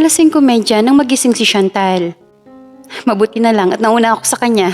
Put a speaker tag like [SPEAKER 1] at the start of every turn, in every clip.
[SPEAKER 1] 5:30 nang magising si Chantal. Mabuti na lang at nauna ako sa kanya.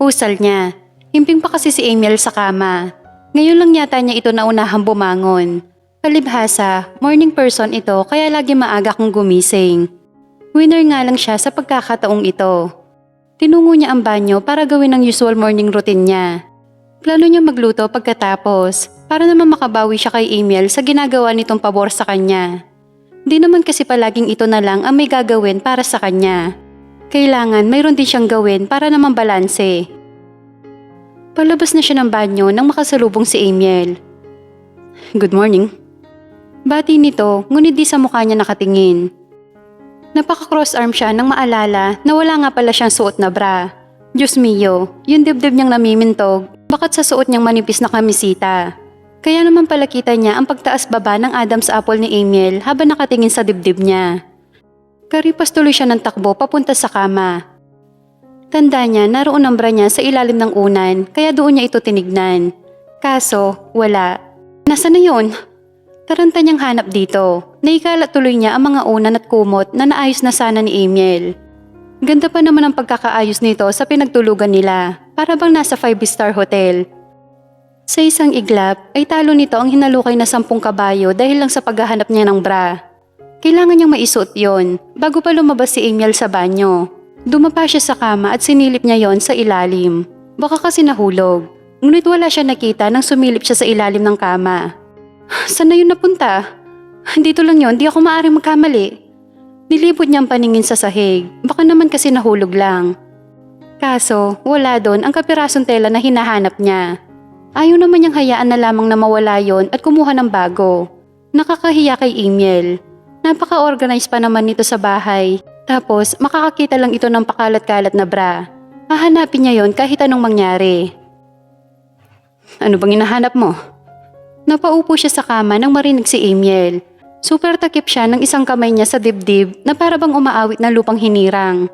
[SPEAKER 1] Usal niya. Himping pa kasi si Emil sa kama. Ngayon lang yata niya ito naunahang bumangon. Palibhasa, morning person ito kaya lagi maaga kong gumising. Winner nga lang siya sa pagkakataong ito. Tinungo niya ang banyo para gawin ang usual morning routine niya. Plano niya magluto pagkatapos para naman makabawi siya kay Emil sa ginagawa nitong pabor sa kanya. Di naman kasi palaging ito na lang ang may gagawin para sa kanya. Kailangan mayroon din siyang gawin para naman balanse. Palabas na siya ng banyo nang makasalubong si Emil. Good morning. Bati nito ngunit di sa mukha niya nakatingin. Napaka-cross arm siya nang maalala na wala nga pala siyang suot na bra. Diyos mio, yung dibdib niyang namimintog, bakat sa suot niyang manipis na kamisita. Kaya naman pala kita niya ang pagtaas baba ng Adam's apple ni Emil habang nakatingin sa dibdib niya. Karipas tuloy siya ng takbo papunta sa kama. Tanda niya naroon ang bra niya sa ilalim ng unan kaya doon niya ito tinignan. Kaso, wala. Nasaan na yun? Taranta niyang hanap dito. Naikalat tuloy niya ang mga unan at kumot na naayos na sana ni Emil. Ganda pa naman ang pagkakaayos nito sa pinagtulugan nila, para bang nasa 5-star hotel. Sa isang iglap ay talo nito ang hinalukay na 10 kabayo dahil lang sa paghahanap niya ng bra. Kailangan niyang maisuot yon bago pa lumabas si Emil sa banyo. Dumapa siya sa kama at sinilip niya yon sa ilalim. Baka kasi nahulog. Ngunit wala siya nakita nang sumilip siya sa ilalim ng kama. Saan na yun napunta? Dito lang yon, di ako maaaring magkamali. Nilipod niya ang paningin sa sahig. Baka naman kasi nahulog lang. Kaso, wala doon ang kapirasong tela na hinahanap niya. Ayaw naman niyang hayaan na lamang na mawala yon at kumuha ng bago. Nakakahiya kay Emil. Napaka-organize pa naman nito sa bahay. Tapos, makakakita lang ito ng pakalat-kalat na bra. Hahanapin niya yon kahit anong mangyari. Ano bang hinahanap mo? Napaupo siya sa kama nang marinig si Emil. Super takip siya ng isang kamay niya sa dibdib na para bang umaawit na lupang hinirang.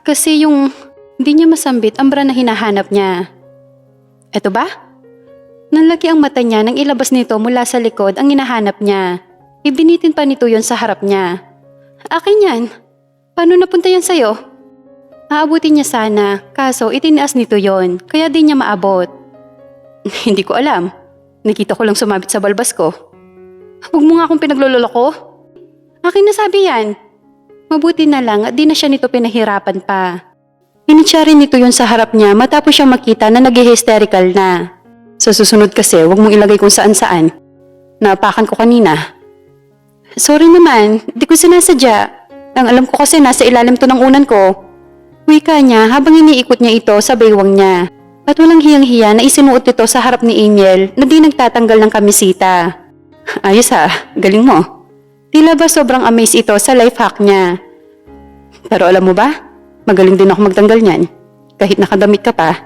[SPEAKER 1] Kasi di niya masambit ang bra na hinahanap niya. Eto ba? Nanlaki ang mata niya nang ilabas nito mula sa likod ang hinahanap niya. Ibinitin pa nito yon sa harap niya. Akin yan. Paano napunta yan sa'yo? Aabutin niya sana, kaso itinaas nito yon, kaya di niya maabot. Hindi ko alam. Nakita ko lang sumabit sa balbas ko. Huwag mo nga akong pinagloloko. Akin nasabi yan. Mabuti na lang at di na siya nito pinahirapan pa. Initsa rin nito yun sa harap niya matapos siyang makita na nag-hysterical na. Sa susunod kasi, huwag mong ilagay kung saan-saan. Naapakan ko kanina. Sorry naman, di ko sinasadya. Ang alam ko kasi nasa ilalim to ng unan ko. Wika niya habang iniikot niya ito sa baywang niya. At walang hiyang-hiya na isinuot ito sa harap ni Emil na di nagtatanggal ng kamisita. Ayos ha, galing mo. Tila ba sobrang amazed ito sa life hack niya. Pero alam mo ba, magaling din ako magtanggal niyan. Kahit nakadamit ka pa.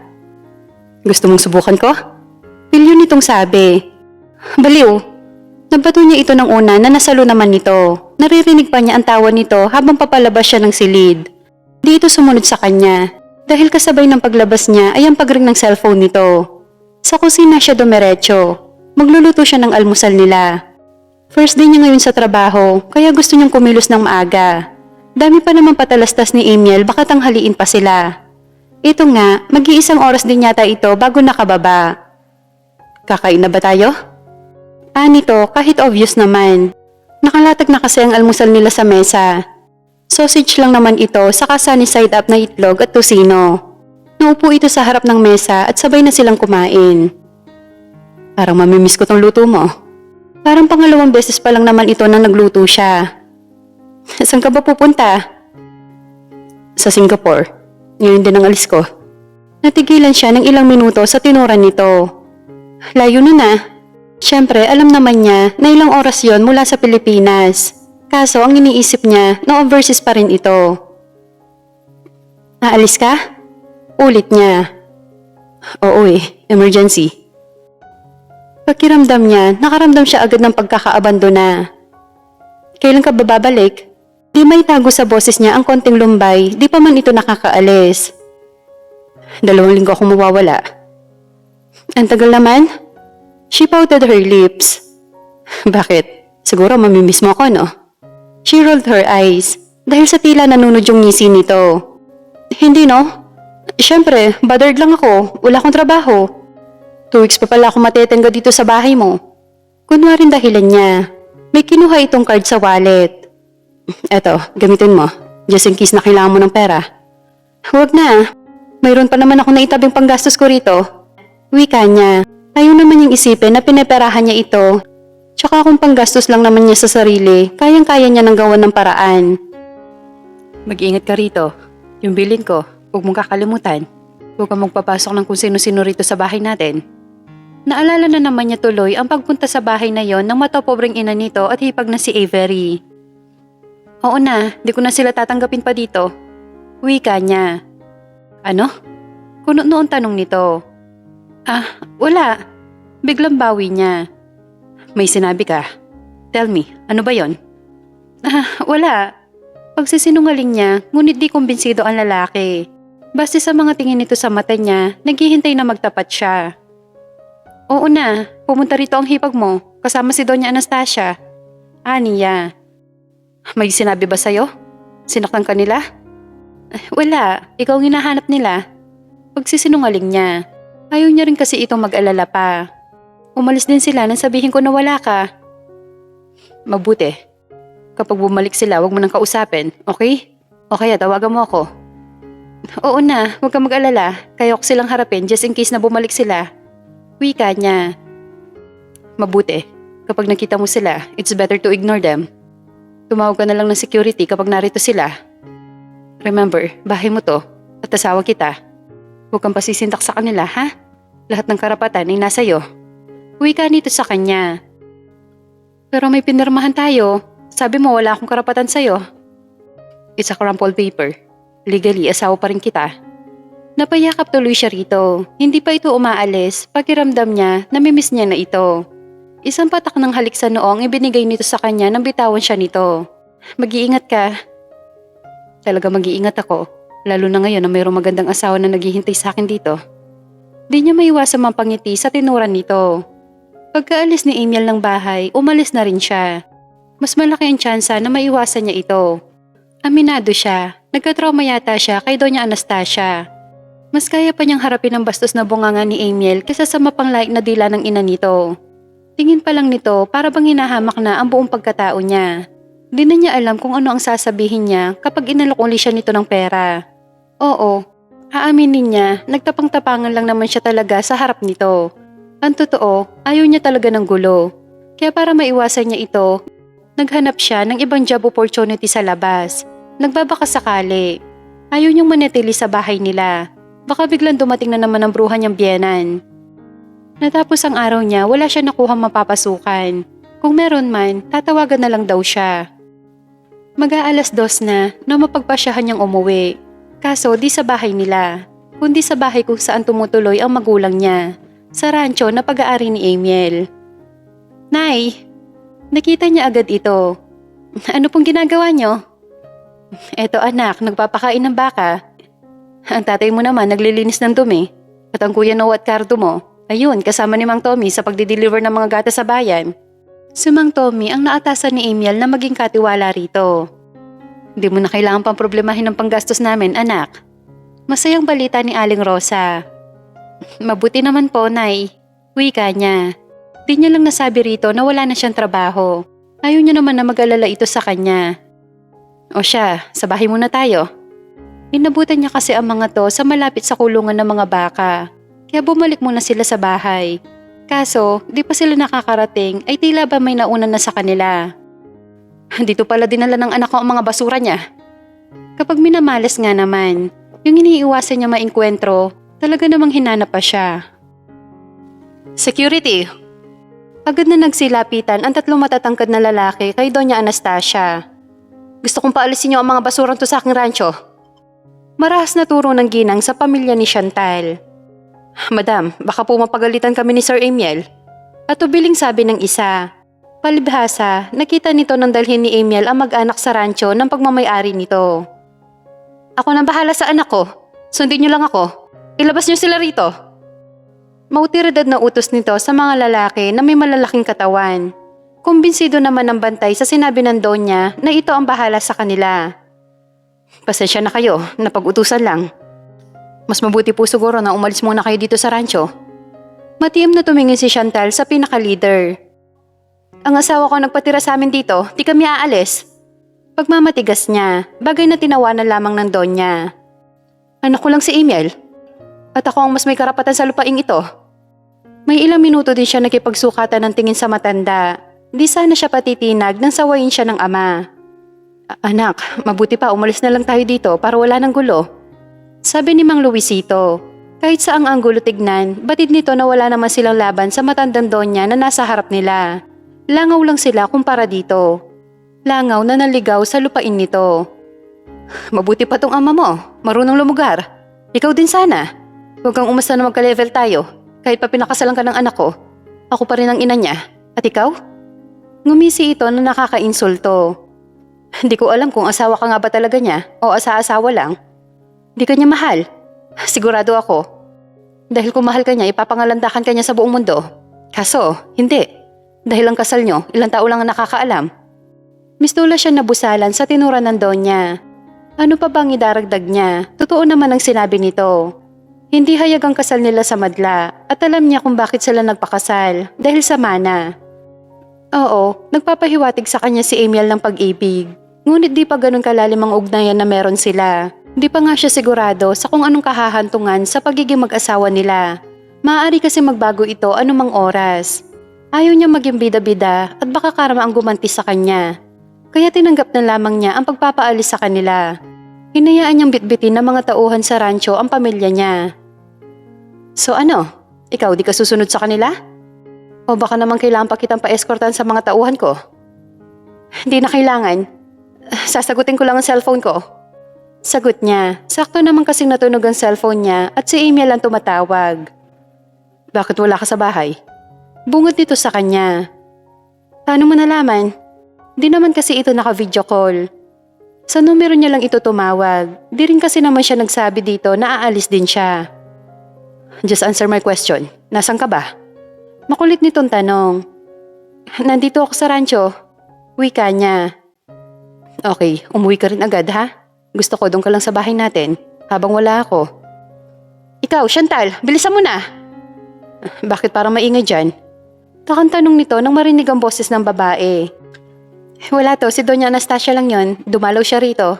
[SPEAKER 1] Gusto mong subukan ko? Pilyo nitong sabi. Baliw. Nabato niya ito ng una na nasalo naman nito. Naririnig pa niya ang tawa nito habang papalabas siya ng silid. Di ito sumunod sa kanya. Dahil kasabay ng paglabas niya ay ang pagring ng cellphone nito. Sa kusina siya dumiretso. Magluluto siya ng almusal nila. First day niya ngayon sa trabaho, kaya gusto niyang kumilos ng maaga. Dami pa naman patalastas ni Emil baka tanghaliin pa sila. Ito nga, mag-iisang oras din yata ito bago nakababa. Kakain na ba tayo? Nito, kahit obvious naman. Nakalatag na kasi ang almusal nila sa mesa. Sausage lang naman ito saka sunny side up na itlog at tusino. Naupo ito sa harap ng mesa at sabay na silang kumain. Parang mamimiss ko tong luto mo. Parang pangalawang beses pa lang naman ito na nagluto siya. Saan ka ba pupunta? Sa Singapore. Ngayon din ang alis ko. Natigilan siya ng ilang minuto sa tinuran nito. Layo na. Siyempre, alam naman niya na ilang oras yon mula sa Pilipinas. Kaso, ang iniisip niya na overseas pa rin ito. Aalis ka? Ulit niya. Oo emergency. Pakiramdam niya, nakaramdam siya agad ng pagkakaabandona. Kailan ka ba babalik? Di may tago sa boses niya ang konting lumbay, di pa man ito nakakaalis. 2 linggo akong mawawala. Ang tagal naman? She pouted her lips. Bakit? Siguro mamimiss mo ako, no? She rolled her eyes dahil sa tila nanunod yung ngisi nito. Hindi no? Siyempre, bothered lang ako. Wala akong trabaho. 2 weeks pa pala ako matetengga dito sa bahay mo. Kunwaring dahilan niya. May kinuha itong card sa wallet. Eto, gamitin mo. Just in case na kailangan mo ng pera. Huwag na. Mayroon pa naman ako naitabing panggastos ko rito. Wika niya. Ayaw naman niyang isipin na pineperahan niya ito. Tsaka kung panggastos lang naman niya sa sarili, kayang-kaya niya nang gawan ng paraan. Mag-iingat ka rito. Yung bilin ko, huwag mong kakalimutan. Huwag kang magpapasok ng kung sino-sino rito sa bahay natin. Naalala na naman niya tuloy ang pagpunta sa bahay na yon ng matapobreng ina nito at hipag na si Avery. Oo na, di ko na sila tatanggapin pa dito. Wika niya. Ano? Kuno noon tanong nito. Wala. Biglang bawi niya. May sinabi ka. Tell me, ano ba yon? Wala. Pagsisinungaling niya, ngunit di kumbinsido ang lalaki. Base sa mga tingin nito sa mata niya, naghihintay na magtapat siya. Oo na, pumunta rito ang hipag mo, kasama si Doña Anastasia. Aniya. May sinabi ba sa'yo? Sinaktan ka nila? Wala, ikaw ang hinahanap nila. Pagsisinungaling niya, ayaw niya rin kasi itong mag-alala pa. Umalis din sila nang sabihin ko na wala ka. Mabuti. Kapag bumalik sila, wag mo nang kausapin, okay? O kaya tawagan mo ako. Oo na, wag kang mag-alala. Kaya ko silang harapin just in case na bumalik sila. Wika niya. Mabuti. Kapag nakita mo sila, it's better to ignore them. Tumawag ka na lang ng security kapag narito sila. Remember, bahay mo to at asawa kita. Huwag kang pasisintak sa kanila, ha? Lahat ng karapatan ay nasa iyo. Wika nito sa kanya. Pero may pinirmahan tayo. Sabi mo wala akong karapatan sa'yo. It's a crumpled paper. Legally, asawa pa rin kita. Napayakap tuloy siya rito. Hindi pa ito umaalis. Pakiramdam niya, namimiss niya na ito. Isang patak ng halik sa noong ibinigay nito sa kanya nang bitawan siya nito. Mag-iingat ka. Talaga mag-iingat ako. Lalo na ngayon na mayroong magandang asawa na naghihintay sa akin dito. Di niya maiwasan mapangiti sa tinuran nito. Pagkaalis ni Emil ng bahay, umalis na rin siya. Mas malaki ang tsansa na maiwasan niya ito. Aminado siya. Nagka-trauma yata siya kay Doña Anastasia. Mas kaya pa niyang harapin ang bastos na bunganga ni Emil kaysa sa mapanglaik na dila ng ina nito. Tingin pa lang nito para bang hinahamak na ang buong pagkatao niya. Di na niya alam kung ano ang sasabihin niya kapag inalok uli siya nito ng pera. Oo, aaminin niya, nagtapang-tapangan lang naman siya talaga sa harap nito. Ang totoo, ayaw niya talaga ng gulo. Kaya para maiwasan niya ito, naghanap siya ng ibang job opportunity sa labas. Nagbabaka sakali. Ayaw niyang manatili sa bahay nila. Baka biglang dumating na naman ang bruha niyang biyenan. Natapos ang araw niya, wala siya nakuhang mapapasukan. Kung meron man, tatawagan na lang daw siya. Mag-aalas 2 na mapagpasyahan niyang umuwi. Kaso di sa bahay nila, kundi sa bahay kung saan tumutuloy ang magulang niya. Sa rancho na pag-aari ni Emil. Nay, nakita niya agad ito. Ano pong ginagawa niyo? Eto anak, nagpapakain ng baka. Ang tatay mo naman naglilinis ng dumi. At ang kuya Noah at Cardo mo, ayun, kasama ni Mang Tommy sa pagdi-deliver ng mga gata sa bayan. Si Mang Tommy ang naatasan ni Emil na maging katiwala rito. Hindi mo na kailangan pang problemahin ng panggastos namin, anak. Masayang balita ni Aling Rosa. Mabuti naman po, Nay. Wika niya. Di niya lang nasabi rito na wala na siyang trabaho. Ayaw niya naman na mag-alala ito sa kanya. O siya, sa bahay muna tayo. Inabutan niya kasi ang mga to sa malapit sa kulungan ng mga baka. Kaya bumalik muna sila sa bahay. Kaso, di pa sila nakakarating ay tila ba may nauna na sa kanila. Dito pala dinala ng anak ko ang mga basura niya. Kapag minamalas nga naman, yung iniiwasan niya maengkwentro, talaga namang hinanap pa siya. Security! Agad na nagsilapitan ang 3 matatangkad na lalaki kay Doña Anastasia. Gusto kong paalisin niyo ang mga basurang to sa aking rancho. Marahas na turo ng ginang sa pamilya ni Chantal. Madam, baka po mapagalitan kami ni Sir Emil. At ubiling sabi ng isa. Palibhasa, nakita nito nang dalhin ni Emil ang mag-anak sa rancho ng pagmamay-ari nito. Ako nang bahala sa anak ko. Sundin niyo lang ako. Ilabas niyo sila rito. Mautiridad na utos nito sa mga lalaki na may malalaking katawan. Kumbinsido naman ng bantay sa sinabi ng Donya na ito ang bahala sa kanila. Pasensya na kayo, napag-utusan lang. Mas mabuti po siguro na umalis muna kayo dito sa rancho. Matiim na tumingin si Chantal sa pinaka-leader. Ang asawa ko nagpatira sa amin dito, di kami aalis. Pagmamatigas niya, bagay na tinawanan lamang ng Donya. Anak ko lang si Emil. At ako ang mas may karapatan sa lupaing ito. May ilang minuto din siya nakipagsukatan ng tingin sa matanda. Di sana siya patitinag nang sawayin siya ng ama. Anak, mabuti pa umalis na lang tayo dito para wala ng gulo. Sabi ni Mang Luisito. Kahit saang anggulo tignan, batid nito na wala naman silang laban sa matandang Donya na nasa harap nila. Langaw lang sila kumpara dito. Langaw na naligaw sa lupain nito. Mabuti pa tong ama mo, marunong lumugar. Ikaw din sana. Huwag kang umasta na magka-level tayo. Kahit pa pinakasalan ka ng anak ko, ako pa rin ang ina niya. At ikaw? Ngumisi ito na nakakainsulto. Hindi ko alam kung asawa ka nga ba talaga niya o asa-asawa lang. Di ka niya mahal. Sigurado ako. Dahil kung mahal ka niya, ipapangalandakan ka niya sa buong mundo. Kaso, hindi. Dahil ang kasal niyo, ilang tao lang ang nakakaalam. Mistula siya nabusalan sa tinura ng Donya. Ano pa bang idaragdag niya? Totoo naman ang sinabi nito. Hindi hayag ang kasal nila sa madla at alam niya kung bakit sila nagpakasal dahil sa mana. Oo, nagpapahiwatig sa kanya si Emil ng pag-ibig. Ngunit di pa ganun kalalim ang ugnayan na meron sila. Di pa nga siya sigurado sa kung anong kahahantungan sa pagiging mag-asawa nila. Maaari kasi magbago ito anumang oras. Ayaw niya maging bida-bida at baka karma ang gumanti sa kanya. Kaya tinanggap na lamang niya ang pagpapaalis sa kanila. Hinayaan niyang bitbitin ng mga tauhan sa rancho ang pamilya niya. So ano, ikaw di ka susunod sa kanila? O baka naman kailangan pa kitang pa-escortan sa mga tauhan ko? Hindi na kailangan. Sasagutin ko lang ang cellphone ko. Sagot niya. Sakto naman kasing natunog ang cellphone niya at si Emil ang tumatawag. Bakit wala ka sa bahay? Bungot nito sa kanya. Paano mo nalaman? Di naman kasi ito naka-video call. Sa numero niya lang ito tumawag. Di rin kasi naman siya nagsabi dito na aalis din siya. Just answer my question. Nasaan ka ba? Makulit nitong tanong. Nandito ako sa rancho. Wika niya. Okay, umuwi ka rin agad ha? Gusto ko doon ka lang sa bahay natin habang wala ako. Ikaw, Chantal, bilisan mo na. Bakit parang maingay dyan? Takang tanong nito nang marinig ang boses ng babae. Wala to, si Doña Anastasia lang yon. Dumalaw siya rito.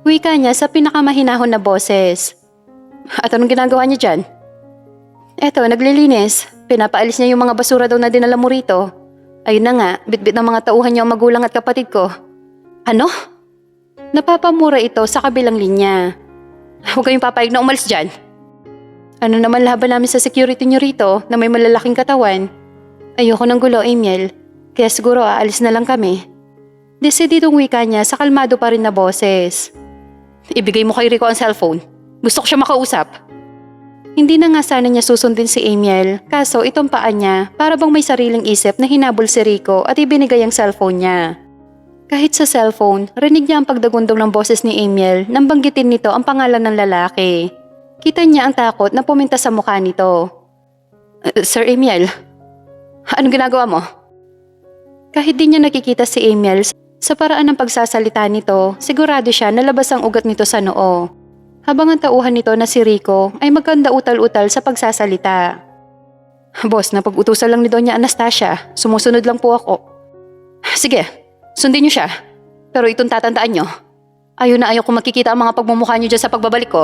[SPEAKER 1] Wika niya sa pinakamahinahon na boses. At anong ginagawa niya dyan? Eto, naglilinis. Pinapaalis niya yung mga basura daw na dinala mo rito. Ayun na nga, bitbit ng mga tauhan niya ang magulang at kapatid ko. Ano? Napapamura ito sa kabilang linya. Huwag kayong papayag na umalis dyan. Ano naman laban namin sa security niyo rito na may malalaking katawan? Ayoko ng gulo, Emil. Kaya siguro aalis na lang kami. Desididong wika niya sa kalmado pa rin na boses. Ibigay mo kay Rico ang cellphone. Gusto ko siya makausap. Hindi na nga sana niya susundin si Emil, kaso itong paa niya para bang may sariling isip na hinabol si Rico at ibinigay ang cellphone niya. Kahit sa cellphone, rinig niya ang pagdagundong ng boses ni Emil nang banggitin nito ang pangalan ng lalaki. Kita niya ang takot na puminta sa mukha nito. Sir Emil, anong ginagawa mo? Kahit di niya nakikita si Emil, sa paraan ng pagsasalita nito, sigurado siya na labas ang ugat nito sa noo. Habang ang tauhan nito na si Rico ay magkanda utal-utal sa pagsasalita. Boss, napag-utusan lang ni Doña Anastasia. Sumusunod lang po ako. Sige, sundin niyo siya. Pero itong tatandaan niyo. Ayaw na ayaw kung makikita ang mga pagmumukha niyo dyan sa pagbabalik ko.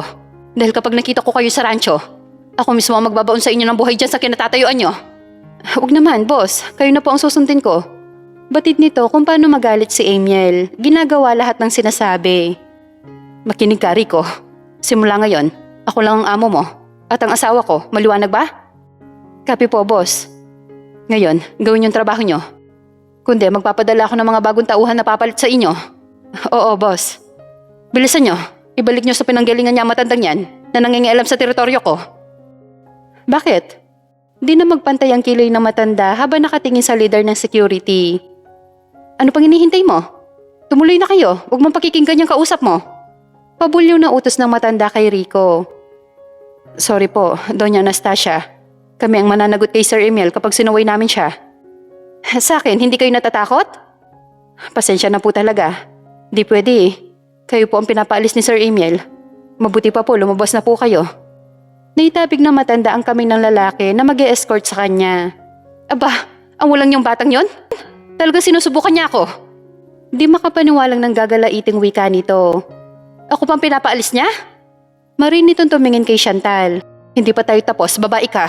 [SPEAKER 1] Dahil kapag nakita ko kayo sa rancho, ako mismo ang magbabaon sa inyo ng buhay dyan sa kinatatayuan niyo. Huwag naman, boss. Kayo na po ang susundin ko. Batid nito kung paano magalit si Emil. Ginagawa lahat ng sinasabi. Makinig ka, Rico. Simula ngayon, ako lang ang amo mo. At ang asawa ko, maliwanag ba? Copy po, boss. Ngayon, gawin yung trabaho nyo. Kundi magpapadala ako ng mga bagong tauhan na papalit sa inyo. Oo, boss. Bilisan nyo. Ibalik nyo sa pinanggalingan niya matandang yan na nangingialam sa teritoryo ko. Bakit? Di na magpantay ang kiloy ng matanda habang nakatingin sa leader ng security. Ano pang hinihintay mo? Tumuloy na kayo. Huwag mong pakikinggan yung kausap mo. Pabulyo na utos ng matanda kay Rico. Sorry po, Doña Anastasia. Kami ang mananagot kay Sir Emil kapag sinaway namin siya. Sa akin, hindi kayo natatakot? Pasensya na po talaga. Di pwede eh. Kayo po ang pinapaalis ni Sir Emil. Mabuti pa po, lumabas na po kayo. Naitabig na matanda ang kaming ng lalaki na mag-e-escort sa kanya. Aba, ang walang yung batang yon? Talagang sinusubukan niya ako. Di makapaniwalang nang gagalaiting wika nito. Ako pang pinapaalis niya? Marin nitong tumingin kay Chantal. Hindi pa tayo tapos, babae ka.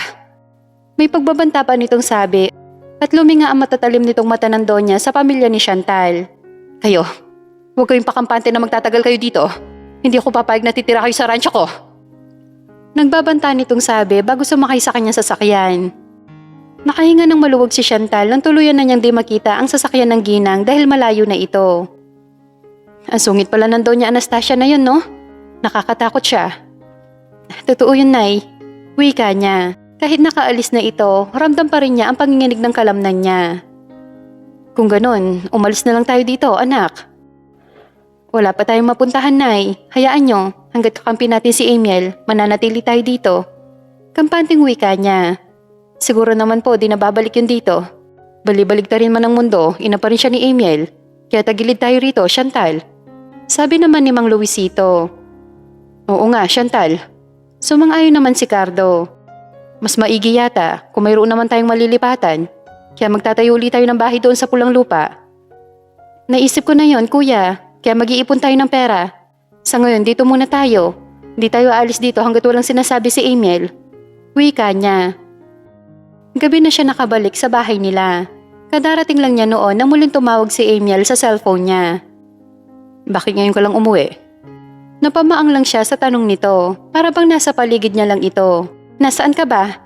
[SPEAKER 1] May pagbabanta pa nitong sabi at luminga ang matatalim nitong mata ng Donya sa pamilya ni Chantal. Kayo, huwag kayong pakampante na magtatagal kayo dito. Hindi ako papayag na titira kayo sa rancho ko. Nagbabanta nitong sabi bago sumakay sa kanyang sasakyan. Nakahinga ng maluwag si Chantal nang tuluyan na niyang di makita ang sasakyan ng ginang dahil malayo na ito. Ang sungit pala ng Donya Anastasia na yun, no? Nakakatakot siya. Totoo yun, Nay. Wika niya. Kahit nakaalis na ito, ramdam pa rin niya ang panginginig ng kalamnan niya. Kung ganun, umalis na lang tayo dito, anak. Wala pa tayong mapuntahan, Nay. Hayaan nyo, hanggat kakampi natin si Emil, mananatili tayo dito. Kampanting wika niya. Siguro naman po di na babalik yun dito. Bali-balik ta rin man ang mundo, ina pa rin siya ni Emil. Kaya tagilid tayo rito, Chantal. Sabi naman ni Mang Luisito. Oo nga, Chantal. Sumang-ayon naman si Cardo. Mas maigi yata kung mayroon naman tayong malilipatan. Kaya magtatayo ulit tayo ng bahay doon sa pulang lupa. Naisip ko na yon, kuya. Kaya mag-iipon tayo ng pera. Sa ngayon, dito muna tayo. Hindi tayo aalis dito hanggat walang sinasabi si Emil. Wika niya. Gabi na siya nakabalik sa bahay nila. Kadarating lang niya noon nang muling tumawag si Emil sa cellphone niya. Bakit ngayon ka lang umuwi? Napamaang lang siya sa tanong nito. Para bang nasa paligid niya lang ito. Nasaan ka ba?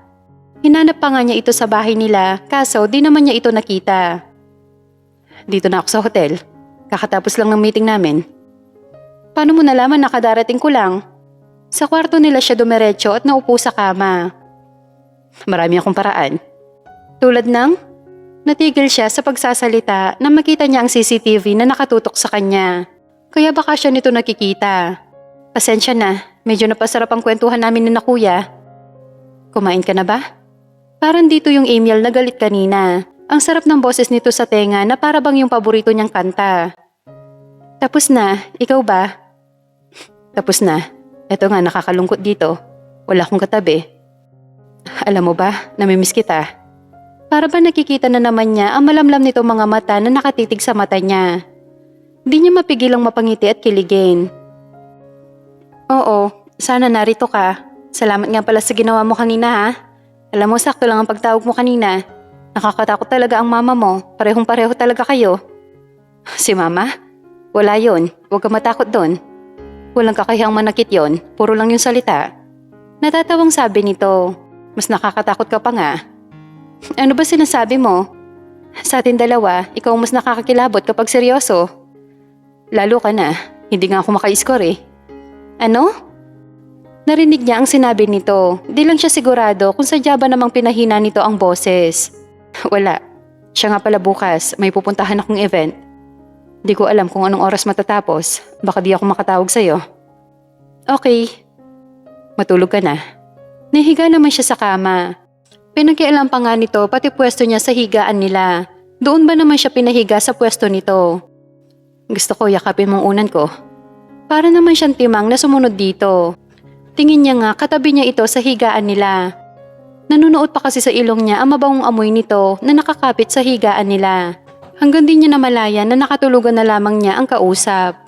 [SPEAKER 1] Hinanap pa nga niya ito sa bahay nila, kaso di naman niya ito nakita. Dito na ako sa hotel. Kakatapos lang ng meeting namin. Paano mo nalaman na kadarating ko lang? Sa kwarto nila siya dumiretso at naupo sa kama. Marami akong paraan. Tulad ng? Natigil siya sa pagsasalita nang makita niya ang CCTV na nakatutok sa kanya. Kaya baka siya nito nakikita. Pasensya na, medyo napasarap ang kwentuhan namin ni na kuya. Kumain ka na ba? Parang dito yung Emil na galit kanina. Ang sarap ng boses nito sa tenga na para bang yung paborito niyang kanta. Tapos na, ikaw ba? Tapos na. Eto nga, nakakalungkot dito. Wala akong katabi. Alam mo ba, namimiss kita. Para ba nakikita na naman niya ang malamlam nito mga mata na nakatitig sa mata niya. Di niya mapigilang mapangiti at kiligin. Oo, sana narito ka. Salamat nga pala sa ginawa mo kanina ha. Alam mo, sakto lang ang pagtawag mo kanina. Nakakatakot talaga ang mama mo. Parehong-pareho talaga kayo. Si mama? Wala yon. Huwag ka matakot doon. Walang kakayahang manakit yon. Puro lang yung salita. Natatawang sabi nito. Mas nakakatakot ka pa nga. Ano ba sinasabi mo? Sa atin dalawa, ikaw mas nakakakilabot kapag seryoso. Lalo ka na. Hindi nga ako maka-score eh. Ano? Narinig niya ang sinabi nito. Di lang siya sigurado kung sadya ba namang pinahina nito ang boses. Wala. Siya nga pala bukas, may pupuntahan akong event. Di ko alam kung anong oras matatapos. Baka di ako makatawag sa'yo. Okay. Matulog ka na. Nahiga naman siya sa kama. Pinakialam pa nga nito pati pwesto niya sa higaan nila. Doon ba naman siya pinahiga sa pwesto nito? Gusto ko yakapin mong unan ko. Para naman siyang timang na sumunod dito. Tingin niya nga katabi niya ito sa higaan nila. Nanunuot pa kasi sa ilong niya ang mabangong amoy nito na nakakapit sa higaan nila. Hanggang din niya namalayan na nakatulugan na lamang niya ang kausap.